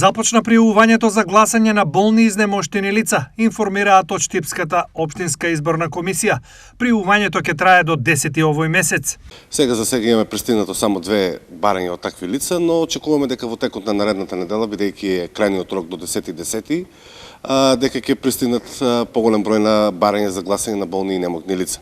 Започна пријавувањето за гласање на болни и изнемоштени лица, информираат од Штипската општинска изборна комисија. Пријавувањето ќе трае до 10 овој месец. Сега за сега имаме пристигнато само 2 барања од такви лица, но очекуваме дека во текот на наредната недела, бидејќи е крајниот рок до 10.10, дека ќе пристигнат поголем број на барања за гласање на болни и немокни лица.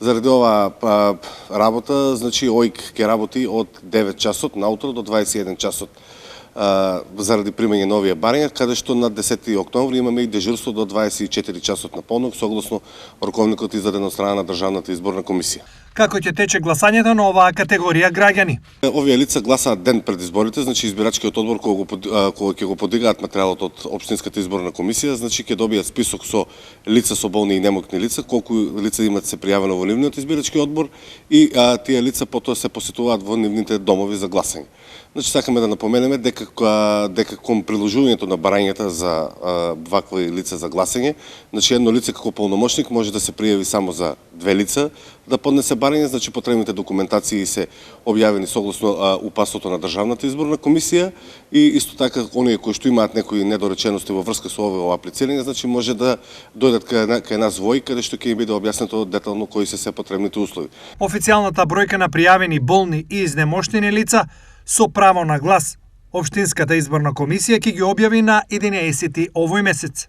Заради оваа работа, значи ОИК ќе работи од 9 часот наутро до 21 часот. Заради примање на овие барања, каде што на 10 октомври имаме и дежурство до 24 часот на полнок, согласно роковникот издаден од страна на Државната изборна комисија. Како ќе тече гласањето на оваа категорија граѓани? Овие лица гласаат ден пред изборите, значи избирачкиот одбор кога ќе го подигаат материјалот од Општинската изборна комисија, значи ќе добијат список со лица со болни и немокни лица, колку лица имат се пријавено во нивниот избирачки одбор и тие лица потоа се посетуваат во нивните домови за гласање. Значи сакаме да напоменеме дека кон приложувањето на барањата за вакви лица за гласање, значи едно лице како полномошник може да се пријави само за 2 лица да поднесе барање, значи потребните документации се објавени согласно упатството на Државната изборна комисија и исто така оние кои што имаат некои недоречености во врска со ово аплицирање, значи може да дојдат кај нас во ОИК, каде што ќе им биде објаснето детално кои се потребните услови. Официјалната бројка на пријавени болни и изнемоштени лица со право на глас Општинската изборна комисија ќе ги објави на 11 овој месец.